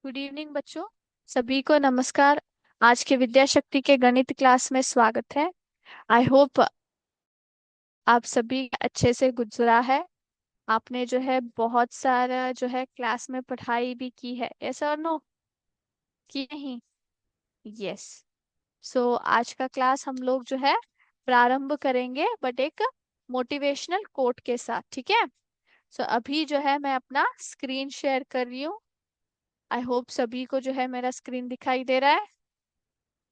Good evening बच्चों। सभी को नमस्कार। आज के विद्या शक्ति के गणित क्लास में स्वागत है। आई होप आप सभी अच्छे से गुजरा है। आपने जो है बहुत सारा जो है क्लास में पढ़ाई भी की है, ऐसा और नो की नहीं? यस। सो आज का क्लास हम लोग जो है प्रारंभ करेंगे, बट एक मोटिवेशनल कोट के साथ, ठीक है? सो अभी जो है मैं अपना स्क्रीन शेयर कर रही हूँ। आई होप सभी को जो है मेरा स्क्रीन दिखाई दे रहा है।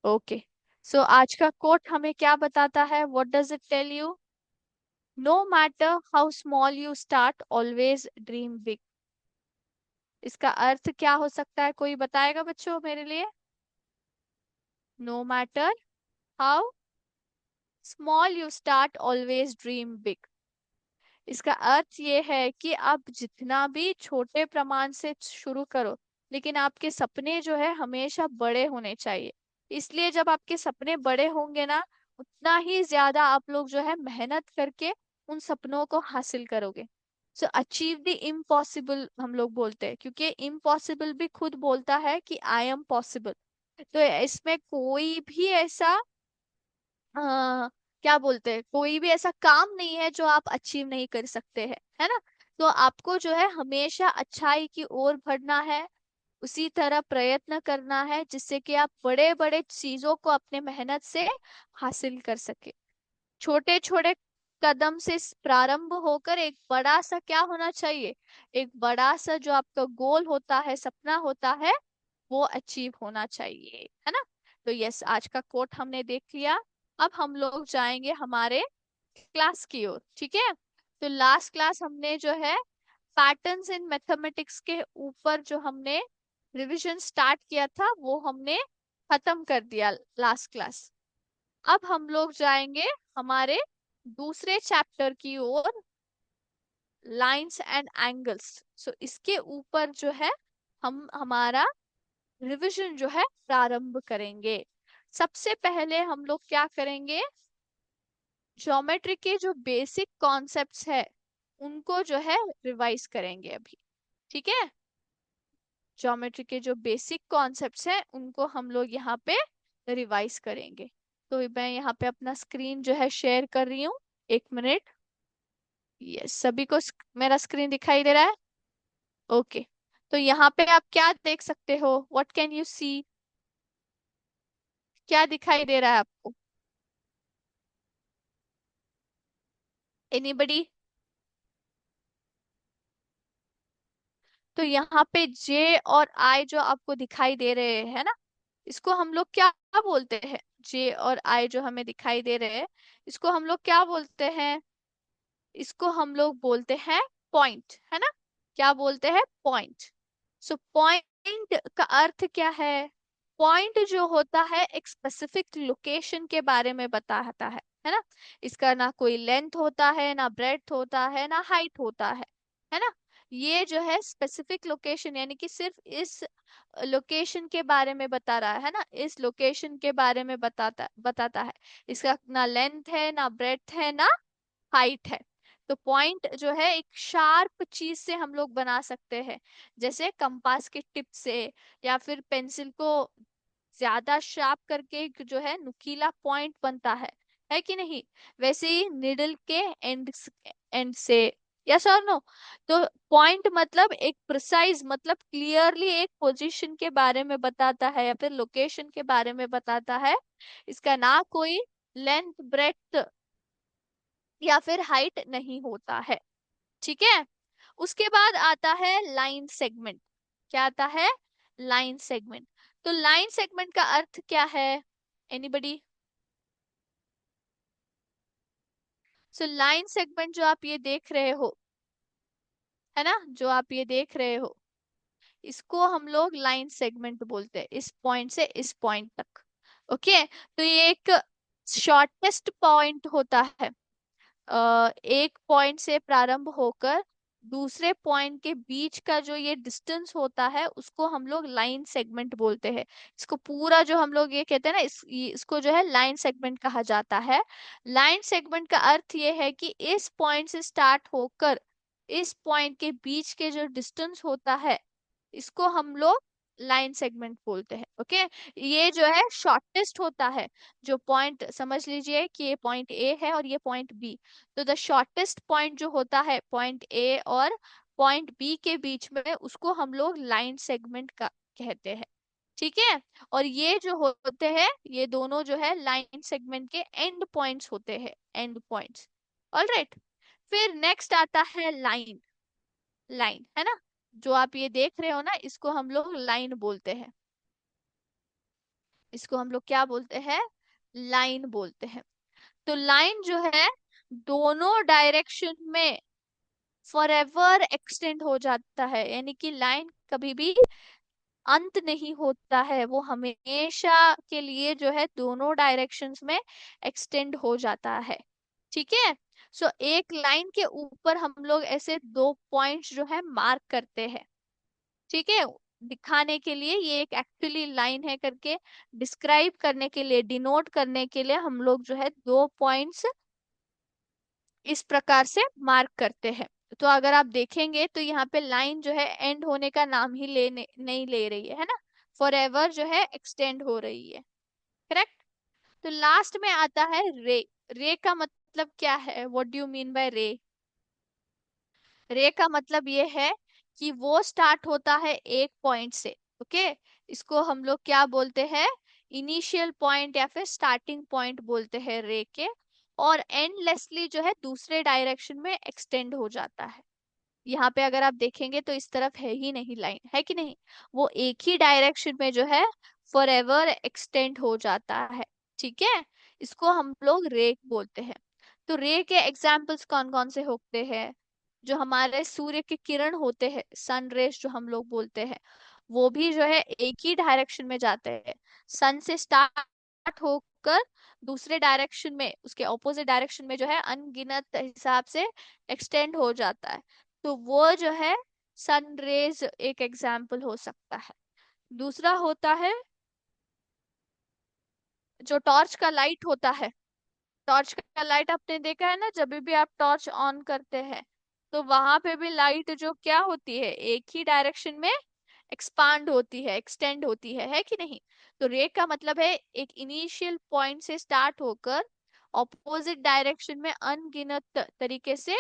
ओके। सो आज का कोट हमें क्या बताता है? What does it tell you? No matter how small you start, always dream big. इसका अर्थ क्या हो सकता है? कोई बताएगा बच्चों मेरे लिए? No matter how small you start, always dream big. इसका अर्थ ये है कि आप जितना भी छोटे प्रमाण से शुरू करो, लेकिन आपके सपने जो है हमेशा बड़े होने चाहिए। इसलिए जब आपके सपने बड़े होंगे ना, उतना ही ज्यादा आप लोग जो है मेहनत करके उन सपनों को हासिल करोगे। सो अचीव द इम्पॉसिबल हम लोग बोलते हैं, क्योंकि इम्पॉसिबल भी खुद बोलता है कि आई एम पॉसिबल। तो इसमें कोई भी ऐसा क्या बोलते हैं, कोई भी ऐसा काम नहीं है जो आप अचीव नहीं कर सकते हैं, है ना? तो आपको जो है हमेशा अच्छाई की ओर बढ़ना है, उसी तरह प्रयत्न करना है, जिससे कि आप बड़े बड़े चीजों को अपने मेहनत से हासिल कर सके। छोटे छोटे कदम से प्रारंभ होकर एक बड़ा सा क्या होना चाहिए? एक बड़ा सा जो आपका गोल होता है, सपना होता है, वो अचीव होना चाहिए, है ना? तो यस, आज का कोट हमने देख लिया। अब हम लोग जाएंगे हमारे क्लास की ओर, ठीक है? तो लास्ट क्लास हमने जो है पैटर्न्स इन मैथमेटिक्स के ऊपर जो हमने रिवीजन स्टार्ट किया था, वो हमने खत्म कर दिया लास्ट क्लास। अब हम लोग जाएंगे हमारे दूसरे चैप्टर की ओर, लाइंस एंड एंगल्स। सो इसके ऊपर जो है हम हमारा रिवीजन जो है प्रारंभ करेंगे। सबसे पहले हम लोग क्या करेंगे? ज्योमेट्री के जो बेसिक कॉन्सेप्ट्स है उनको जो है रिवाइज करेंगे अभी, ठीक है? ज्योमेट्री के जो बेसिक कॉन्सेप्ट्स हैं उनको हम लोग यहाँ पे रिवाइज करेंगे। तो मैं यहाँ पे अपना स्क्रीन जो है शेयर कर रही हूँ। एक मिनट। यस, सभी को मेरा स्क्रीन दिखाई दे रहा है? ओके। तो यहाँ पे आप क्या देख सकते हो? What can you see? क्या दिखाई दे रहा है आपको? एनीबडी? तो यहाँ पे जे और आई जो आपको दिखाई दे रहे हैं ना, इसको हम लोग क्या बोलते हैं? जे और आई जो हमें दिखाई दे रहे हैं, इसको हम लोग क्या बोलते हैं? इसको हम लोग बोलते हैं पॉइंट, है ना? क्या बोलते हैं? पॉइंट। सो पॉइंट का अर्थ क्या है? पॉइंट जो होता है एक स्पेसिफिक लोकेशन के बारे में बताता है ना? इसका ना कोई लेंथ होता है, ना ब्रेड्थ होता है, ना हाइट होता है ना? ये जो है स्पेसिफिक लोकेशन, यानी कि सिर्फ इस लोकेशन के बारे में बता रहा है ना, इस लोकेशन के बारे में बताता बताता है। इसका ना लेंथ है, ना ब्रेड्थ है, ना हाइट है। तो पॉइंट जो है एक शार्प चीज से हम लोग बना सकते हैं, जैसे कंपास के टिप से, या फिर पेंसिल को ज्यादा शार्प करके एक जो है नुकीला पॉइंट बनता है कि नहीं? वैसे ही निडल के एंड से। यस और नो? तो पॉइंट मतलब एक प्रिसाइज, मतलब क्लियरली एक पोजीशन के बारे में बताता है, या फिर लोकेशन के बारे में बताता है। इसका ना कोई लेंथ, ब्रेथ या फिर हाइट नहीं होता है, ठीक है? उसके बाद आता है लाइन सेगमेंट। क्या आता है? Line segment. तो लाइन सेगमेंट का अर्थ क्या है? एनीबडी? सो लाइन सेगमेंट जो आप ये देख रहे हो, है ना, जो आप ये देख रहे हो, इसको हम लोग लाइन सेगमेंट बोलते हैं, इस पॉइंट से इस पॉइंट तक। ओके। तो ये एक शॉर्टेस्ट पॉइंट होता है। एक पॉइंट से प्रारंभ होकर दूसरे पॉइंट के बीच का जो ये डिस्टेंस होता है, उसको हम लोग लाइन सेगमेंट बोलते हैं। इसको पूरा जो हम लोग ये कहते हैं ना, इसको जो है लाइन सेगमेंट कहा जाता है। लाइन सेगमेंट का अर्थ ये है कि इस पॉइंट से स्टार्ट होकर इस पॉइंट के बीच के जो डिस्टेंस होता है, इसको हम लोग लाइन सेगमेंट बोलते हैं। ओके, ये जो है शॉर्टेस्ट होता है। जो पॉइंट, समझ लीजिए कि ये पॉइंट ए है और ये पॉइंट बी, तो द शॉर्टेस्ट पॉइंट जो होता है पॉइंट ए और पॉइंट बी के बीच में, उसको हम लोग लाइन सेगमेंट का कहते हैं। ठीक है, और ये जो होते हैं, ये दोनों जो है लाइन सेगमेंट के एंड पॉइंट्स होते हैं, एंड पॉइंट्स। ऑलराइट, फिर नेक्स्ट आता है लाइन। लाइन है ना, जो आप ये देख रहे हो ना, इसको हम लोग लाइन बोलते हैं। इसको हम लोग क्या बोलते हैं? लाइन बोलते हैं। तो लाइन जो है दोनों डायरेक्शन में फॉरएवर एक्सटेंड हो जाता है, यानी कि लाइन कभी भी अंत नहीं होता है, वो हमेशा के लिए जो है दोनों डायरेक्शंस में एक्सटेंड हो जाता है। ठीक है, सो एक लाइन के ऊपर हम लोग ऐसे दो पॉइंट्स जो है मार्क करते हैं। ठीक है, दिखाने के लिए ये एक एक्चुअली लाइन है करके डिस्क्राइब करने के लिए, डिनोट करने के लिए हम लोग जो है दो पॉइंट्स इस प्रकार से मार्क करते हैं। तो अगर आप देखेंगे तो यहाँ पे लाइन जो है एंड होने का नाम ही लेने नहीं ले रही है ना, फॉर एवर जो है एक्सटेंड हो रही है। करेक्ट। तो लास्ट में आता है रे। रे का मतलब क्या है? What do you mean by रे? रे का मतलब ये है कि वो स्टार्ट होता है एक पॉइंट से। ओके, इसको हम लोग क्या बोलते हैं? इनिशियल पॉइंट या फिर स्टार्टिंग पॉइंट बोलते हैं रे के, और एंडलेसली जो है दूसरे डायरेक्शन में एक्सटेंड हो जाता है। यहाँ पे अगर आप देखेंगे तो इस तरफ है ही नहीं लाइन, है कि नहीं? वो एक ही डायरेक्शन में जो है फॉर एवर एक्सटेंड हो जाता है। ठीक है, इसको हम लोग रे बोलते हैं। तो रे के एग्जाम्पल्स कौन कौन से होते हैं? जो हमारे सूर्य के किरण होते हैं, सन रेज जो हम लोग बोलते हैं, वो भी जो है एक ही डायरेक्शन में जाते हैं। सन से स्टार्ट होकर दूसरे डायरेक्शन में, उसके ऑपोजिट डायरेक्शन में जो है अनगिनत हिसाब से एक्सटेंड हो जाता है। तो वो जो है सन रेज एक एग्जाम्पल हो सकता है। दूसरा होता है जो टॉर्च का लाइट होता है। टॉर्च का लाइट आपने देखा है ना, जब भी आप टॉर्च ऑन करते हैं तो वहां पे भी लाइट जो क्या होती है, एक ही डायरेक्शन में एक्सपांड होती है, एक्सटेंड होती है कि नहीं? तो रे का मतलब है एक इनिशियल पॉइंट से स्टार्ट होकर ऑपोजिट डायरेक्शन में अनगिनत तरीके से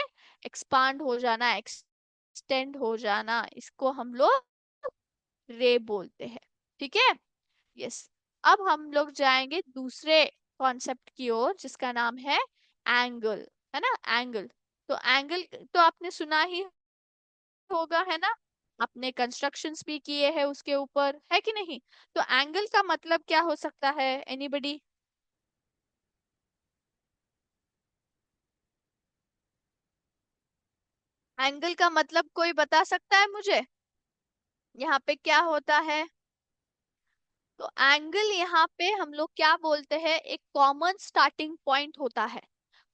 एक्सपांड हो जाना, एक्सटेंड हो जाना, इसको हम लोग रे बोलते हैं। ठीक है, यस। अब हम लोग जाएंगे दूसरे कॉन्सेप्ट की ओर, जिसका नाम है एंगल। है ना, एंगल। तो एंगल तो आपने सुना ही होगा, है ना? आपने कंस्ट्रक्शंस भी किए हैं उसके ऊपर, है कि नहीं? तो एंगल का मतलब क्या हो सकता है? एनीबडी? एंगल का मतलब कोई बता सकता है मुझे? यहाँ पे क्या होता है? तो एंगल यहाँ पे हम लोग क्या बोलते हैं, एक कॉमन स्टार्टिंग पॉइंट होता है।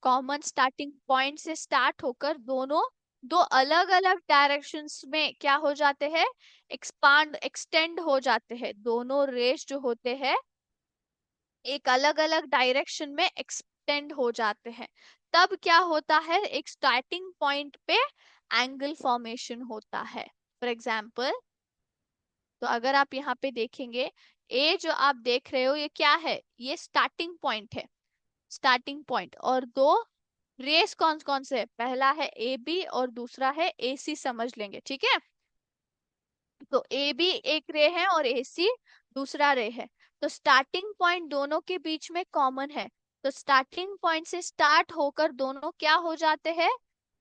कॉमन स्टार्टिंग पॉइंट से स्टार्ट होकर दोनों दो अलग अलग डायरेक्शंस में क्या हो जाते हैं? एक्सपांड, एक्सटेंड हो जाते हैं। दोनों रेस जो होते हैं एक अलग अलग डायरेक्शन में एक्सटेंड हो जाते हैं। तब क्या होता है? एक स्टार्टिंग पॉइंट पे एंगल फॉर्मेशन होता है। फॉर एग्जाम्पल, तो अगर आप यहाँ पे देखेंगे, ए जो आप देख रहे हो ये क्या है? ये स्टार्टिंग पॉइंट है, स्टार्टिंग पॉइंट। और दो रेस कौन कौन से है? पहला है ए बी और दूसरा है ए सी, समझ लेंगे। ठीक है, तो ए बी एक रे है और ए सी दूसरा रे है। तो स्टार्टिंग पॉइंट दोनों के बीच में कॉमन है। तो स्टार्टिंग पॉइंट से स्टार्ट होकर दोनों क्या हो जाते हैं?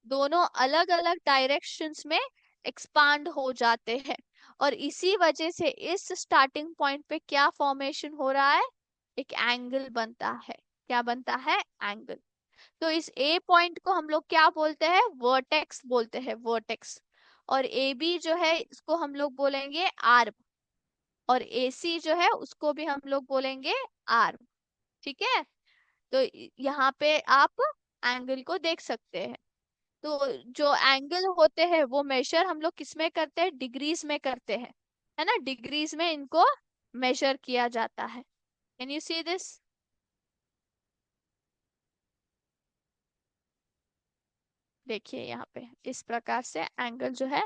दोनों अलग अलग डायरेक्शंस में एक्सपांड हो जाते हैं। और इसी वजह से इस स्टार्टिंग पॉइंट पे क्या फॉर्मेशन हो रहा है? एक एंगल बनता है। क्या बनता है? एंगल। तो इस ए पॉइंट को हम लोग क्या बोलते हैं? वर्टेक्स बोलते हैं, वर्टेक्स। और ए बी जो है इसको हम लोग बोलेंगे आर्म, और ए सी जो है उसको भी हम लोग बोलेंगे आर्म। ठीक है, तो यहाँ पे आप एंगल को देख सकते हैं। तो जो एंगल होते हैं वो मेजर हम लोग किस में करते हैं? डिग्रीज में करते हैं, है ना? डिग्रीज में इनको मेजर किया जाता है। Can you see this? देखिए यहाँ पे इस प्रकार से एंगल जो है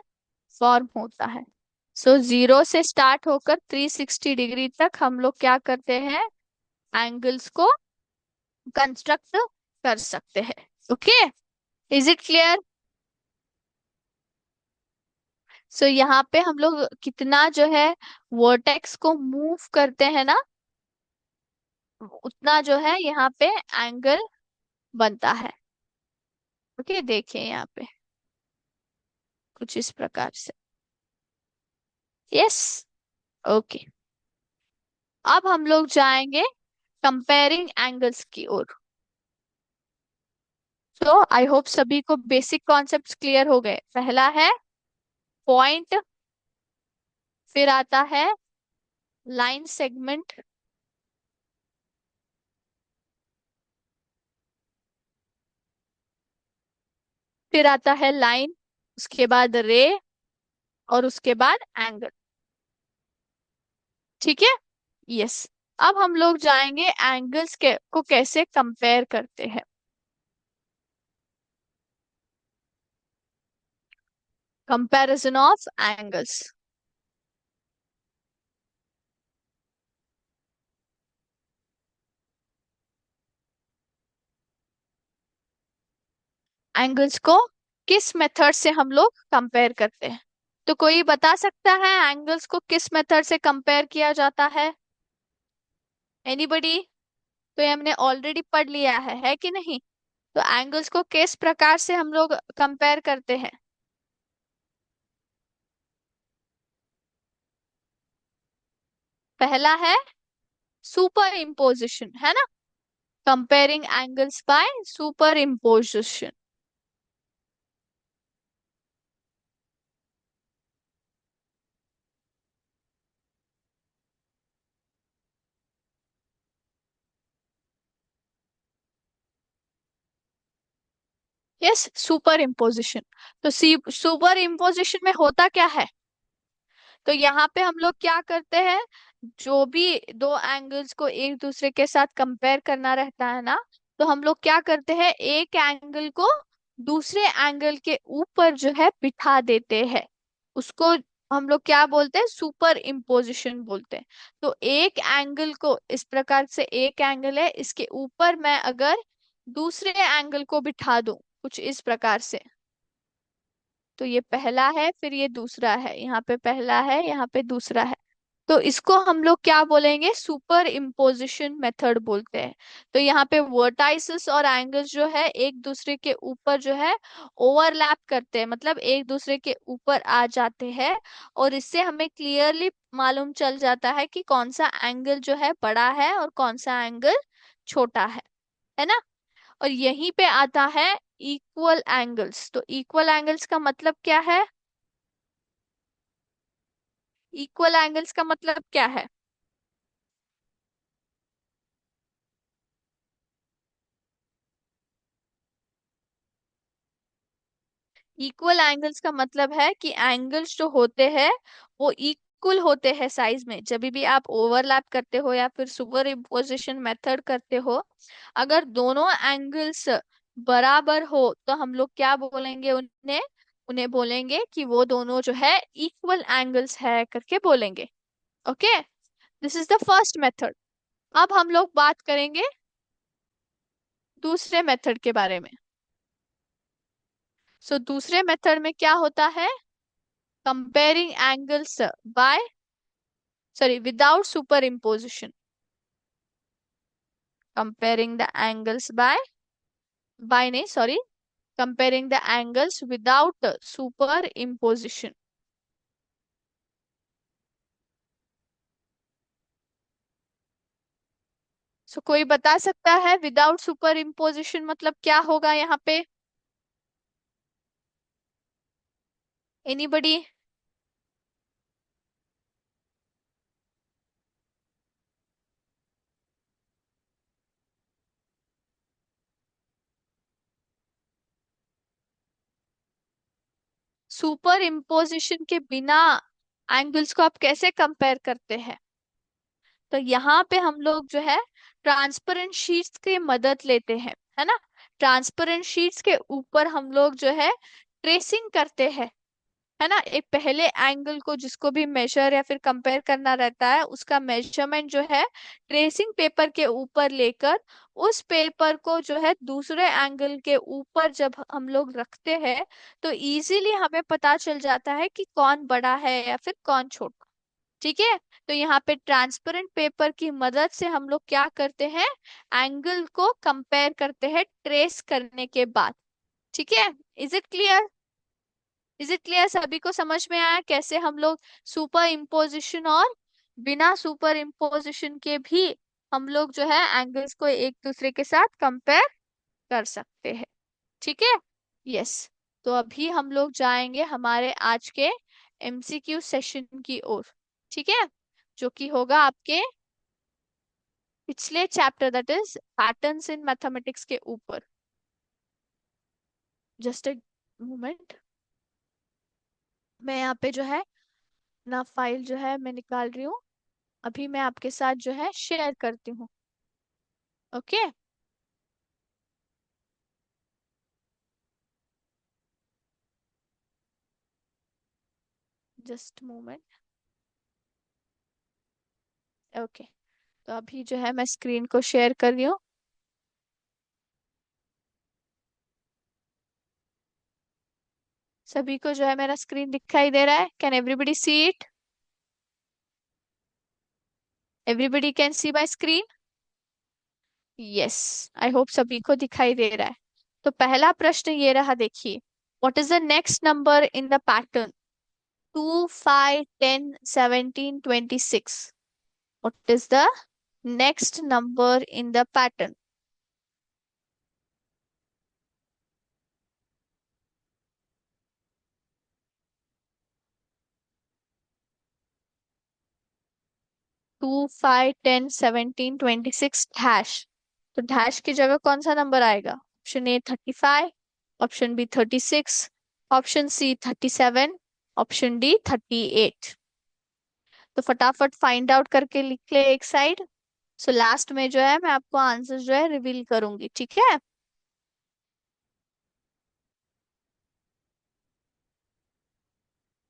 फॉर्म होता है। सो जीरो से स्टार्ट होकर 360 डिग्री तक हम लोग क्या करते हैं, एंगल्स को कंस्ट्रक्ट कर सकते हैं। Okay, is it clear? So यहाँ पे हम लोग कितना जो है वर्टेक्स को मूव करते हैं ना, उतना जो है यहाँ पे एंगल बनता है। ओके, देखिए यहाँ पे कुछ इस प्रकार से। यस। ओके, अब हम लोग जाएंगे कंपेयरिंग एंगल्स की ओर। तो आई होप सभी को बेसिक कॉन्सेप्ट्स क्लियर हो गए। पहला है पॉइंट, फिर आता है लाइन सेगमेंट, फिर आता है लाइन, उसके बाद रे, और उसके बाद एंगल। ठीक है। यस। अब हम लोग जाएंगे एंगल्स के को कैसे कंपेयर करते हैं। Comparison of angles. एंगल्स को किस मेथड से हम लोग कंपेयर करते हैं? तो कोई बता सकता है एंगल्स को किस मेथड से कंपेयर किया जाता है? एनीबडी? तो ये हमने ऑलरेडी पढ़ लिया है कि नहीं? तो एंगल्स को किस प्रकार से हम लोग कंपेयर करते हैं? पहला है सुपर इम्पोजिशन, है ना? Comparing angles by super imposition. Yes, super imposition. तो सुपर इम्पोजिशन में होता क्या है? तो यहाँ पे हम लोग क्या करते हैं, जो भी दो एंगल्स को एक दूसरे के साथ कंपेयर करना रहता है ना, तो हम लोग क्या करते हैं, एक एंगल को दूसरे एंगल के ऊपर जो है बिठा देते हैं। उसको हम लोग क्या बोलते हैं, सुपर इम्पोजिशन बोलते हैं। तो एक एंगल को इस प्रकार से, एक एंगल है, इसके ऊपर मैं अगर दूसरे एंगल को बिठा दूं कुछ इस प्रकार से, तो ये पहला है, फिर ये दूसरा है, यहाँ पे पहला है, यहाँ पे दूसरा है, तो इसको हम लोग क्या बोलेंगे, सुपर इम्पोजिशन मेथड बोलते हैं। तो यहाँ पे वर्टाइसेस और एंगल्स जो है एक दूसरे के ऊपर जो है ओवरलैप करते हैं, मतलब एक दूसरे के ऊपर आ जाते हैं, और इससे हमें क्लियरली मालूम चल जाता है कि कौन सा एंगल जो है बड़ा है और कौन सा एंगल छोटा है ना? और यहीं पे आता है इक्वल एंगल्स। तो इक्वल एंगल्स का मतलब क्या है? इक्वल एंगल्स का मतलब क्या है? इक्वल एंगल्स का मतलब है कि एंगल्स जो होते हैं वो इक्वल होते हैं साइज में। जब भी आप ओवरलैप करते हो या फिर सुपर इम्पोजिशन मेथड करते हो, अगर दोनों एंगल्स बराबर हो तो हम लोग क्या बोलेंगे उन्हें? उन्हें बोलेंगे कि वो दोनों जो है इक्वल एंगल्स है करके बोलेंगे। Okay, this is the first method. अब हम लोग बात करेंगे दूसरे मेथड के बारे में। सो दूसरे मेथड में क्या होता है, comparing angles by, sorry, without superimposition. Comparing the angles by नहीं, sorry, comparing the angles without superimposition. So कोई बता सकता है विदाउट सुपर इम्पोजिशन मतलब क्या होगा यहाँ पे? एनीबडी? सुपर इम्पोजिशन के बिना एंगल्स को आप कैसे कंपेयर करते हैं? तो यहाँ पे हम लोग जो है ट्रांसपेरेंट शीट्स की मदद लेते हैं, है ना? ट्रांसपेरेंट शीट्स के ऊपर हम लोग जो है ट्रेसिंग करते हैं। है ना। एक पहले एंगल को जिसको भी मेजर या फिर कंपेयर करना रहता है, उसका मेजरमेंट जो है ट्रेसिंग पेपर के ऊपर लेकर उस पेपर को जो है दूसरे एंगल के ऊपर जब हम लोग रखते हैं, तो इजीली हमें पता चल जाता है कि कौन बड़ा है या फिर कौन छोटा। ठीक है। तो यहाँ पे ट्रांसपेरेंट पेपर की मदद से हम लोग क्या करते हैं, एंगल को कंपेयर करते हैं ट्रेस करने के बाद। ठीक है। Is it clear? Is it clear? सभी को समझ में आया कैसे हम लोग सुपर इम्पोजिशन और बिना सुपर इम्पोजिशन के भी हम लोग जो है एंगल्स को एक दूसरे के साथ कंपेयर कर सकते हैं। ठीक है। यस। तो अभी हम लोग जाएंगे हमारे आज के एमसीक्यू सेशन की ओर। ठीक है। जो कि होगा आपके पिछले chapter, that is patterns in mathematics के ऊपर। जस्ट ए मोमेंट, मैं यहाँ पे जो है ना फाइल जो है मैं निकाल रही हूँ, अभी मैं आपके साथ जो है शेयर करती हूँ। ओके। Just moment. ओके। तो अभी जो है मैं स्क्रीन को शेयर कर रही हूँ। सभी को जो है मेरा स्क्रीन दिखाई दे रहा है? Can everybody see it? Everybody can see my screen? Yes. I hope सभी को दिखाई दे रहा है। तो पहला प्रश्न ये रहा, देखिए। What is the next number in the pattern 2, 5, 10, 17, 26? What is the next number in the pattern? 2, 5, 10, 17, 26 dash. तो डैश की जगह कौन सा नंबर आएगा? Option A 35, option B 36, option C 37, option D 38। तो फटाफट फाइंड आउट करके लिख ले एक साइड। सो लास्ट में जो है मैं आपको आंसर जो है रिवील करूंगी। ठीक है।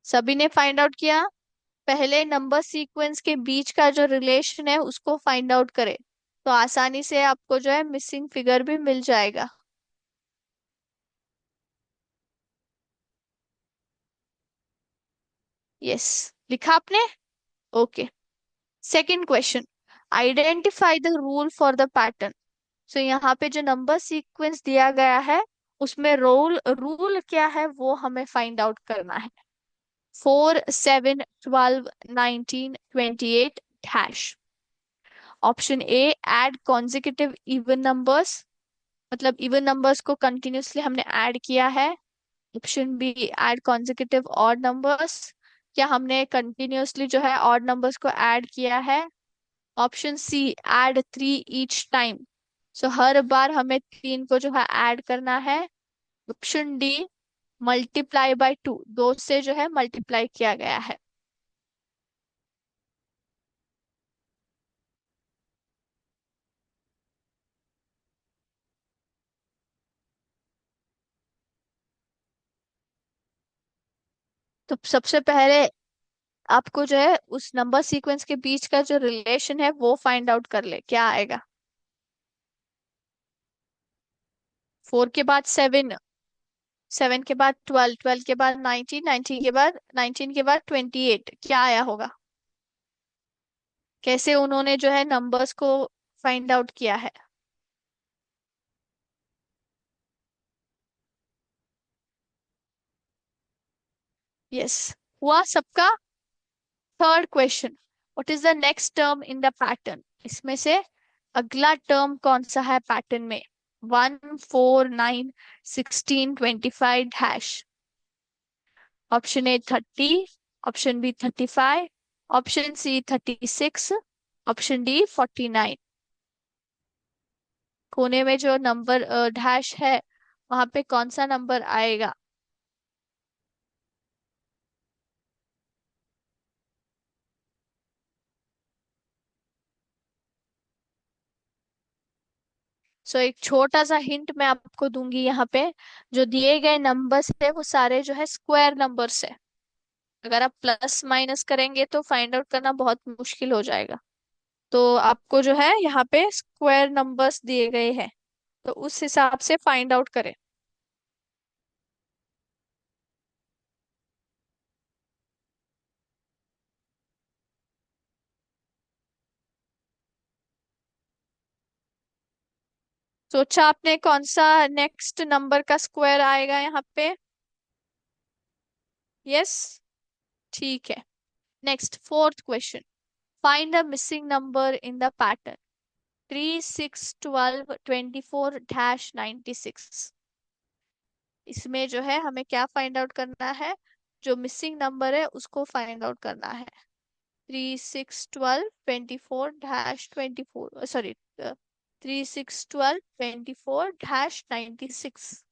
सभी ने फाइंड आउट किया? पहले नंबर सीक्वेंस के बीच का जो रिलेशन है उसको फाइंड आउट करें, तो आसानी से आपको जो है मिसिंग फिगर भी मिल जाएगा। यस। लिखा आपने? Okay. Second question, identify the rule for the pattern. So यहाँ पे जो नंबर सीक्वेंस दिया गया है उसमें रोल रूल क्या है वो हमें फाइंड आउट करना है। 4, 7, 12, 19, 28 dash. Option A add consecutive even numbers, मतलब इवन नंबर्स को कंटिन्यूअसली हमने ऐड किया है। Option B add consecutive odd numbers, क्या हमने कंटिन्यूअसली जो है ऑड नंबर्स को ऐड किया है। Option C add 3 each time, so हर बार हमें 3 को जो है ऐड करना है। ऑप्शन डी मल्टीप्लाई बाय 2, 2 से जो है मल्टीप्लाई किया गया है। तो सबसे पहले आपको जो है उस नंबर सीक्वेंस के बीच का जो रिलेशन है वो फाइंड आउट कर ले, क्या आएगा। 4 के बाद 7, 7 के बाद 12, 12 के बाद 19, 19 के बाद 19 के बाद 28, क्या आया होगा? कैसे उन्होंने जो है नंबर्स को फाइंड आउट किया है? यस। हुआ सबका? Third question, what is the next term in the pattern? इसमें से अगला टर्म कौन सा है पैटर्न में? 1, 4, 9, 16, 25 dash. Option A 30, option B 35, option C 36, option D 49। कोने में जो नंबर डैश है वहां पे कौन सा नंबर आएगा? सो एक छोटा सा हिंट मैं आपको दूंगी यहाँ पे, जो दिए गए नंबर्स है वो सारे जो है स्क्वायर नंबर्स है। अगर आप प्लस माइनस करेंगे तो फाइंड आउट करना बहुत मुश्किल हो जाएगा। तो आपको जो है यहाँ पे स्क्वायर नंबर्स दिए गए हैं, तो उस हिसाब से फाइंड आउट करें। सोचा आपने कौन सा नेक्स्ट नंबर का स्क्वायर आएगा यहाँ पे? यस, ठीक है। Next fourth question. Find the missing number in the pattern 36 12 24-96। इसमें जो है हमें क्या फाइंड आउट करना है? जो मिसिंग नंबर है उसको फाइंड आउट करना है। 36 12 24-24, सॉरी, 36 12 24-96।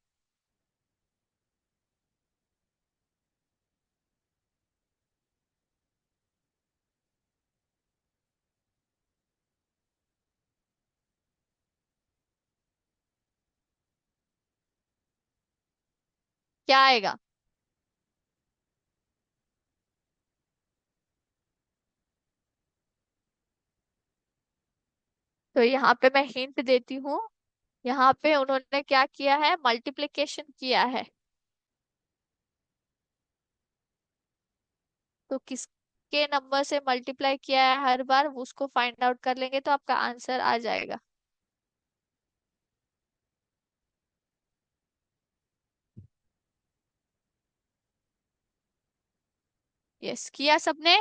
क्या आएगा? तो यहाँ पे मैं हिंट देती हूँ। यहाँ पे उन्होंने क्या किया है? मल्टीप्लिकेशन किया है। तो किसके नंबर से मल्टीप्लाई किया है हर बार, वो उसको फाइंड आउट कर लेंगे तो आपका आंसर आ जाएगा। यस, किया सबने?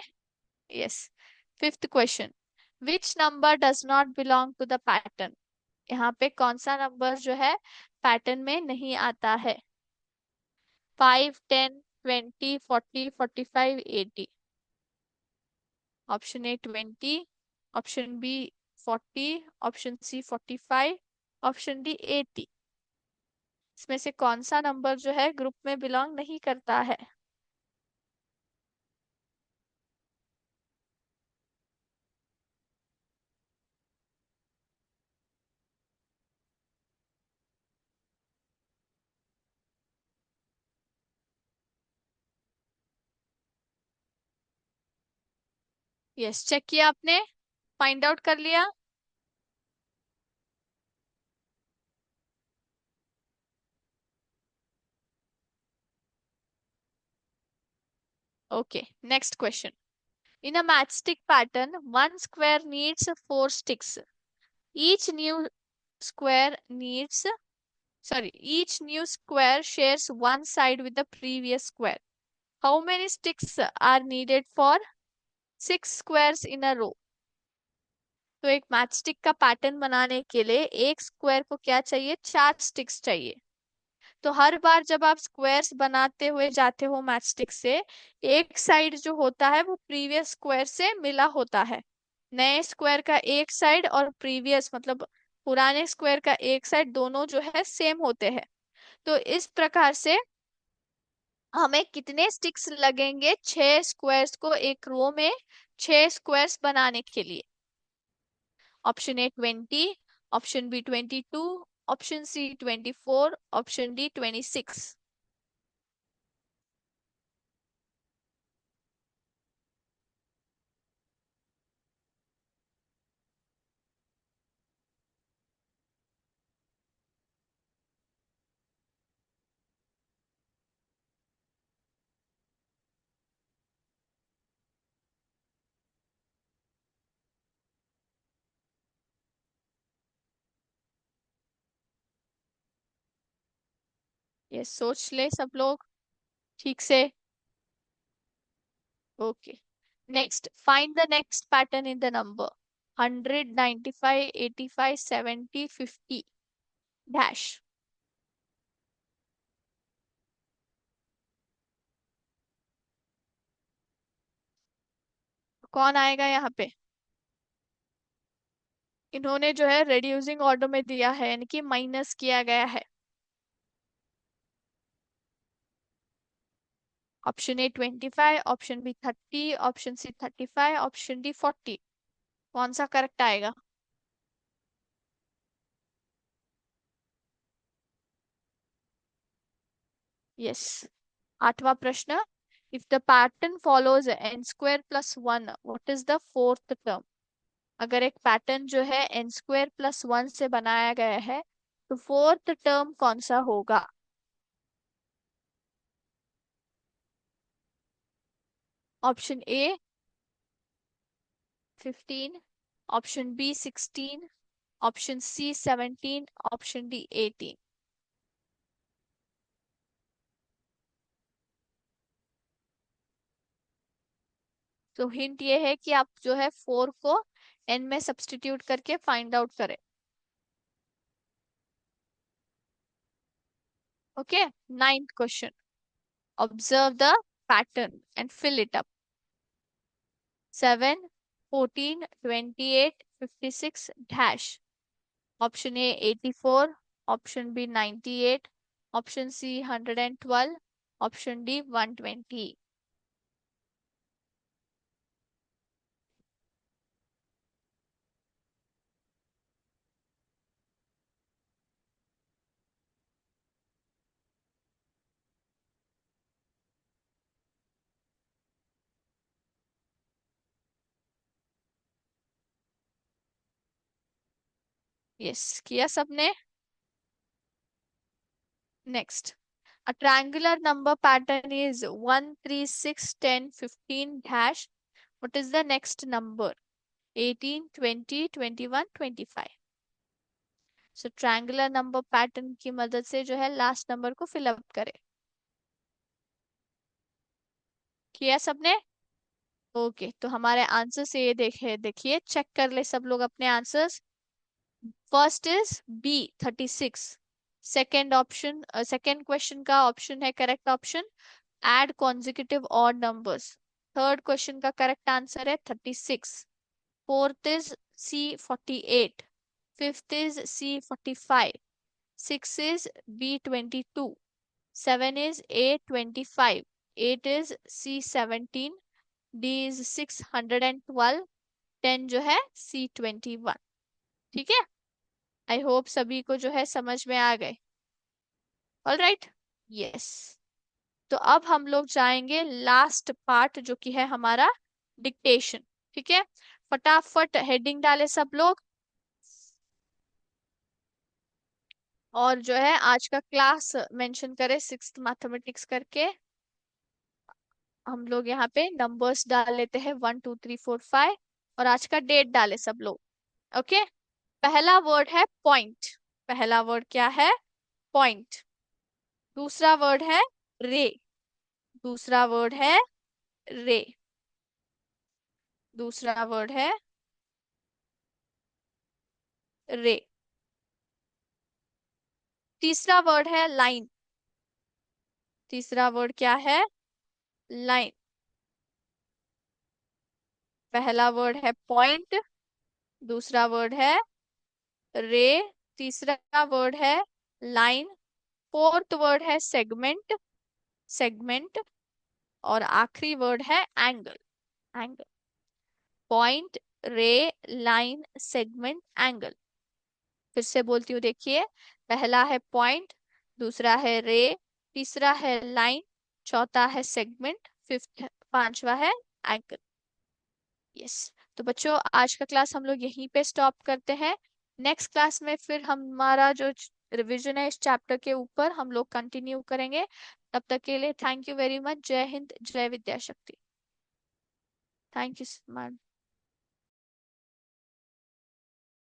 Yes. Fifth question. Which number does not belong to the pattern? यहाँ पे कौन सा नंबर जो है पैटर्न में नहीं आता है? 5 10 20 40 45 80। Option A 20, option B 40, option C 45, option D 80। इसमें से कौन सा नंबर जो है ग्रुप में बिलोंग नहीं करता है? यस, चेक किया आपने? फाइंड आउट कर लिया? Okay, next question. In a matchstick pattern one square needs four sticks. Each new square needs sorry each new square shares one side with the previous square. How many sticks are needed for six squares in a row? तो एक matchstick का pattern बनाने के लिए एक square को क्या चाहिए? चार स्टिक्स चाहिए। तो हर बार जब आप स्क्वायर्स बनाते हुए जाते हो मैचस्टिक से, एक साइड जो होता है वो प्रीवियस स्क्वायर से मिला होता है। नए स्क्वायर का एक साइड और प्रीवियस मतलब पुराने स्क्वायर का एक साइड, दोनों जो है सेम होते हैं। तो इस प्रकार से हमें कितने स्टिक्स लगेंगे छह स्क्वायर्स को एक रो में, छह स्क्वायर्स बनाने के लिए? Option A 20, option B 22, option C 24, option D 26। ये सोच ले सब लोग ठीक से। Okay, next find the next pattern in the number 100 95 85 70 50 dash. कौन आएगा यहाँ पे? इन्होंने जो है रिड्यूसिंग ऑर्डर में दिया है, यानी कि माइनस किया गया है। Option A 25, option B 30, option C 35, option D 40। कौन सा करेक्ट आएगा? यस। आठवां प्रश्न। If the pattern follows n square plus one, what is the fourth term? अगर एक पैटर्न जो है n स्क्वायर प्लस वन से बनाया गया है, तो फोर्थ टर्म कौन सा होगा? Option A 15, option B 16, option C 17, option D 18। तो हिंट ये है कि आप जो है 4 को n में सब्सटीट्यूट करके फाइंड आउट करें। Okay, ninth question. Observe the pattern and fill it up. 7, 14, 28, 56 dash. Option A 84, option B 98, option C 112, option D 120। Yes, किया सबने? Next. A triangular number pattern is 1, 3, 6, 10, 15 dash. What is the next number? 18, 20, 21, 25. So triangular number pattern की मदद से जो है last number को fill up करें। किया सबने? ओके, तो हमारे आंसर से ये देखिए चेक कर ले सब लोग अपने answers. First is B 36। Second option, second question का ऑप्शन है correct option add consecutive odd numbers. Third question का करेक्ट आंसर है 36। Fourth is C 48। Fifth is C 45। Six is B 22। Seven is A 25। Eight is C 17। D is 612। 10 जो है सी 21। ठीक है, I hope सभी को जो है समझ में आ गए। All right, yes. तो अब हम लोग जाएंगे लास्ट पार्ट जो कि है हमारा डिक्टेशन। ठीक है, फटाफट हेडिंग डाले सब लोग। और जो है आज का क्लास मेंशन करें, सिक्स्थ मैथमेटिक्स करके। हम लोग यहाँ पे नंबर्स डाल लेते हैं 1 2 3 4 5, और आज का डेट डाले सब लोग। ओके, पहला वर्ड है पॉइंट। पहला वर्ड क्या है? पॉइंट। दूसरा वर्ड है रे। दूसरा वर्ड है रे। दूसरा वर्ड है रे। तीसरा वर्ड है लाइन। तीसरा वर्ड क्या है? लाइन। पहला वर्ड है पॉइंट, दूसरा वर्ड है रे, तीसरा वर्ड है लाइन, फोर्थ वर्ड है सेगमेंट। सेगमेंट। और आखिरी वर्ड है एंगल। एंगल। पॉइंट, रे, लाइन, सेगमेंट, एंगल। फिर से बोलती हूँ, देखिए। पहला है पॉइंट, दूसरा है रे, तीसरा है लाइन, चौथा है सेगमेंट, फिफ्थ पांचवा है एंगल। यस। तो बच्चों, आज का क्लास हम लोग यहीं पे स्टॉप करते हैं। नेक्स्ट क्लास में फिर हमारा जो रिवीजन है इस चैप्टर के ऊपर हम लोग कंटिन्यू करेंगे। तब तक के लिए थैंक यू वेरी मच। जय हिंद, जय विद्या शक्ति। Thank you ma'am.